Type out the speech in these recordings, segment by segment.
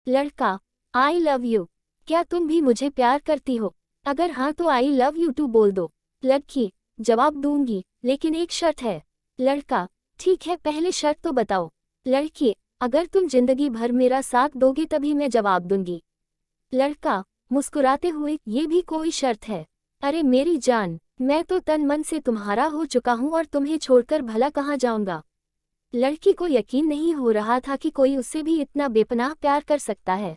लड़का, I love you. क्या तुम भी मुझे प्यार करती हो? अगर हाँ तो आई लव यू टू बोल दो। लड़की, जवाब दूंगी, लेकिन एक शर्त है। लड़का, ठीक है, पहले शर्त तो बताओ। लड़की, अगर तुम जिंदगी भर मेरा साथ दोगे तभी मैं जवाब दूंगी। लड़का, मुस्कुराते हुए, ये भी कोई शर्त है? अरे मेरी जान, मैं तो तन मन से तुम्हारा हो चुका हूँ और तुम्हें छोड़कर भला कहाँ जाऊंगा। लड़की को यकीन नहीं हो रहा था कि कोई उससे भी इतना बेपनाह प्यार कर सकता है।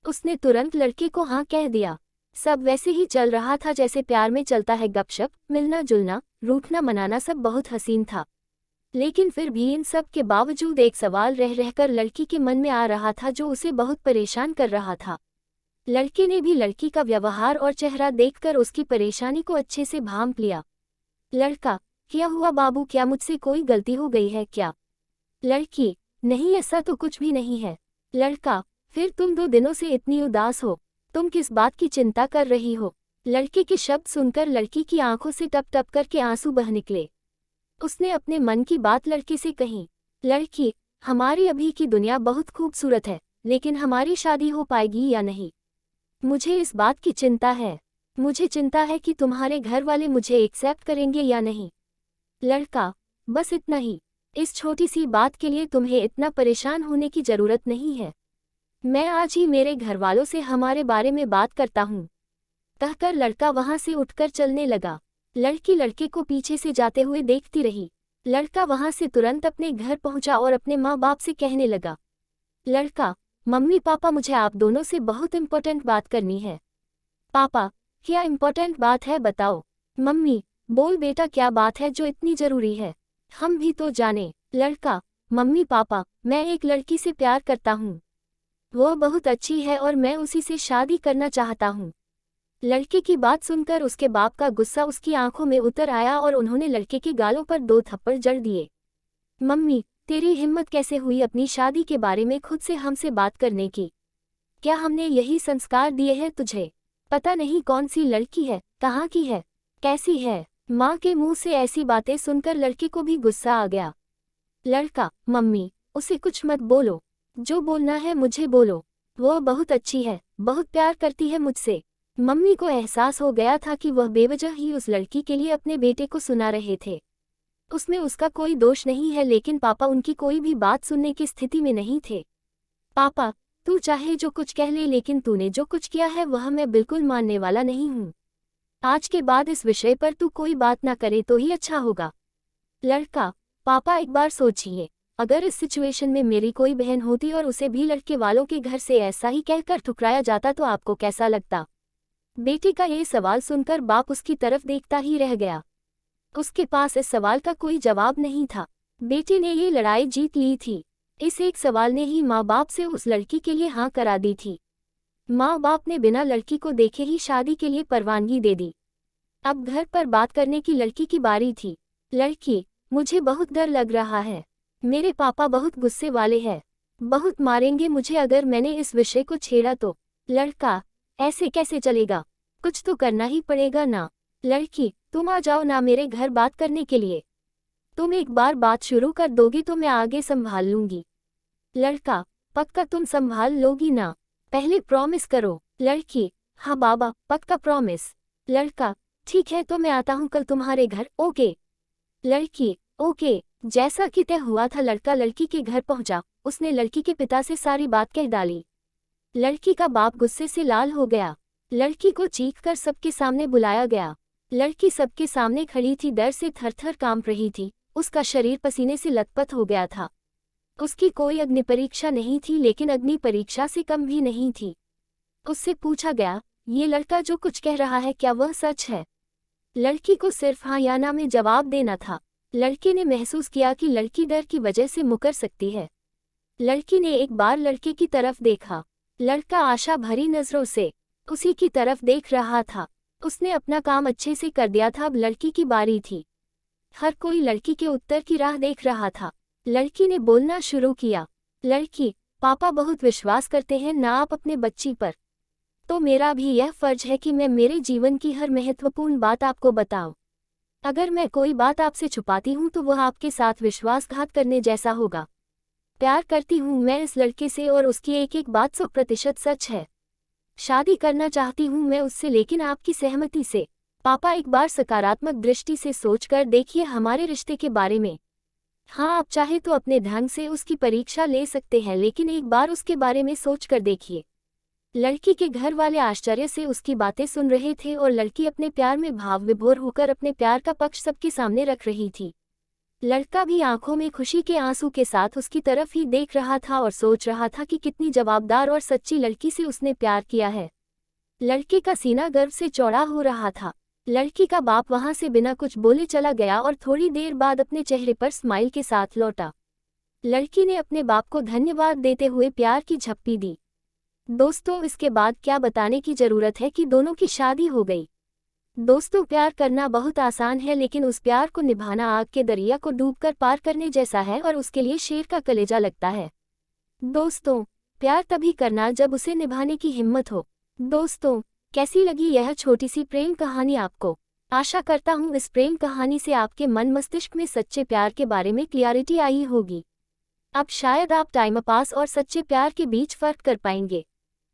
उसने तुरंत लड़के को हाँ कह दिया। सब वैसे ही चल रहा था जैसे प्यार में चलता है, गपशप, मिलना जुलना, रूठना मनाना, सब बहुत हसीन था। लेकिन फिर भी इन सब के बावजूद एक सवाल रह रहकर लड़की के मन में आ रहा था जो उसे बहुत परेशान कर रहा था। लड़के ने भी लड़की का व्यवहार और चेहरा देखकर उसकी परेशानी को अच्छे से भांप लिया। लड़का, क्या हुआ बाबू, क्या मुझसे कोई गलती हो गई है क्या? लड़की, नहीं ऐसा तो कुछ भी नहीं है। लड़का, फिर तुम 2 दिनों से इतनी उदास हो, तुम किस बात की चिंता कर रही हो? लड़के के शब्द सुनकर लड़की की आंखों से टप टप करके आंसू बह निकले। उसने अपने मन की बात लड़के से कही। लड़की, हमारी अभी की दुनिया बहुत खूबसूरत है, लेकिन हमारी शादी हो पाएगी या नहीं, मुझे इस बात की चिंता है। मुझे चिंता है कि तुम्हारे घर वाले मुझे एक्सेप्ट करेंगे या नहीं। लड़का, बस इतना ही। इस छोटी सी बात के लिए तुम्हें इतना परेशान होने की जरूरत नहीं है। मैं आज ही मेरे घर वालों से हमारे बारे में बात करता हूँ। कहकर लड़का वहां से उठकर चलने लगा। लड़की लड़के को पीछे से जाते हुए देखती रही। लड़का वहां से तुरंत अपने घर पहुंचा और अपने माँ बाप से कहने लगा। लड़का, मम्मी पापा, मुझे आप दोनों से बहुत इम्पोर्टेंट बात करनी है। पापा, क्या इम्पोर्टेंट बात है, बताओ। मम्मी, बोल बेटा, क्या बात है जो इतनी जरूरी है, हम भी तो जाने। लड़का, मम्मी पापा, मैं एक लड़की से प्यार करता हूँ। वो बहुत अच्छी है और मैं उसी से शादी करना चाहता हूँ। लड़के की बात सुनकर उसके बाप का गुस्सा उसकी आंखों में उतर आया और उन्होंने लड़के के गालों पर 2 थप्पड़ जड़ दिए। मम्मी, तेरी हिम्मत कैसे हुई अपनी शादी के बारे में खुद से हमसे बात करने की? क्या हमने यही संस्कार दिए हैं तुझे? पता नहीं कौन सी लड़की है, कहाँ की है, कैसी है। माँ के मुंह से ऐसी बातें सुनकर लड़के को भी गुस्सा आ गया। लड़का, मम्मी, उसे कुछ मत बोलो, जो बोलना है मुझे बोलो। वो बहुत अच्छी है, बहुत प्यार करती है मुझसे। मम्मी को एहसास हो गया था कि वह बेवजह ही उस लड़की के लिए अपने बेटे को सुना रहे थे। उसमें उसका कोई दोष नहीं है, लेकिन पापा उनकी कोई भी बात सुनने की स्थिति में नहीं थे। पापा, तू चाहे जो कुछ कह ले, लेकिन तूने जो कुछ किया है वह मैं बिल्कुल मानने वाला नहीं हूँ। आज के बाद इस विषय पर तू कोई बात ना करे तो ही अच्छा होगा। लड़का, पापा एक बार सोचिए, अगर इस सिचुएशन में मेरी कोई बहन होती और उसे भी लड़के वालों के घर से ऐसा ही कहकर ठुकराया जाता तो आपको कैसा लगता? बेटे का ये सवाल सुनकर बाप उसकी तरफ देखता ही रह गया। उसके पास इस सवाल का कोई जवाब नहीं था। बेटे ने ये लड़ाई जीत ली थी। इस एक सवाल ने ही माँ बाप से उस लड़की के लिए हाँ करा दी थी। माँ बाप ने बिना लड़की को देखे ही शादी के लिए परवानगी दे दी। अब घर पर बात करने की लड़की की बारी थी। लड़की, मुझे बहुत डर लग रहा है, मेरे पापा बहुत गुस्से वाले हैं, बहुत मारेंगे मुझे अगर मैंने इस विषय को छेड़ा तो। लड़का, ऐसे कैसे चलेगा, कुछ तो करना ही पड़ेगा ना। लड़की, तुम आ जाओ ना मेरे घर बात करने के लिए। तुम एक बार बात शुरू कर दोगे तो मैं आगे संभाल लूंगी। लड़का, पक्का तुम संभाल लोगी ना, पहले प्रॉमिस करो। लड़की, हाँ बाबा, पक्का प्रॉमिस। लड़का, ठीक है तो मैं आता हूँ कल तुम्हारे घर, ओके। लड़की, ओके। जैसा कि तय हुआ था लड़का लड़की के घर पहुंचा। उसने लड़की के पिता से सारी बात कह डाली। लड़की का बाप गुस्से से लाल हो गया। लड़की को चीख कर सबके सामने बुलाया गया। लड़की सबके सामने खड़ी थी, डर से थर-थर कांप रही थी। उसका शरीर पसीने से लथपथ हो गया था। उसकी कोई अग्नि परीक्षा नहीं थी, लेकिन अग्नि परीक्षा से कम भी नहीं थी। उससे पूछा गया, ये लड़का जो कुछ कह रहा है क्या वह सच है? लड़की को सिर्फ हाँ या ना में जवाब देना था। लड़के ने महसूस किया कि लड़की डर की वजह से मुकर सकती है। लड़की ने एक बार लड़के की तरफ देखा। लड़का आशा भरी नजरों से उसी की तरफ देख रहा था। उसने अपना काम अच्छे से कर दिया था, अब लड़की की बारी थी। हर कोई लड़की के उत्तर की राह देख रहा था। लड़की ने बोलना शुरू किया। लड़की, पापा बहुत विश्वास करते हैं ना आप अपने बच्ची पर, तो मेरा भी यह फर्ज है कि मैं मेरे जीवन की हर महत्वपूर्ण बात आपको बताऊं। अगर मैं कोई बात आपसे छुपाती हूं तो वह आपके साथ विश्वासघात करने जैसा होगा। प्यार करती हूँ मैं इस लड़के से और उसकी एक एक बात 100% सच है। शादी करना चाहती हूँ मैं उससे, लेकिन आपकी सहमति से। पापा, एक बार सकारात्मक दृष्टि से सोचकर देखिए हमारे रिश्ते के बारे में। हाँ, आप चाहे तो अपने ढंग से उसकी परीक्षा ले सकते हैं, लेकिन एक बार उसके बारे में सोचकर देखिए। लड़की के घर वाले आश्चर्य से उसकी बातें सुन रहे थे और लड़की अपने प्यार में भाव विभोर होकर अपने प्यार का पक्ष सबके सामने रख रही थी। लड़का भी आंखों में खुशी के आंसू के साथ उसकी तरफ ही देख रहा था और सोच रहा था कि कितनी जवाबदार और सच्ची लड़की से उसने प्यार किया है। लड़के का सीना गर्व से चौड़ा हो रहा था। लड़की का बाप वहां से बिना कुछ बोले चला गया और थोड़ी देर बाद अपने चेहरे पर स्माइल के साथ लौटा। लड़की ने अपने बाप को धन्यवाद देते हुए प्यार की झप्पी दी। दोस्तों, इसके बाद क्या बताने की जरूरत है कि दोनों की शादी हो गई। दोस्तों, प्यार करना बहुत आसान है, लेकिन उस प्यार को निभाना आग के दरिया को डूबकर पार करने जैसा है और उसके लिए शेर का कलेजा लगता है। दोस्तों, प्यार तभी करना जब उसे निभाने की हिम्मत हो। दोस्तों, कैसी लगी यह छोटी सी प्रेम कहानी आपको? आशा करता हूँ इस प्रेम कहानी से आपके मन मस्तिष्क में सच्चे प्यार के बारे में क्लियरिटी आई होगी। अब शायद आप टाइम पास और सच्चे प्यार के बीच फर्क कर पाएंगे।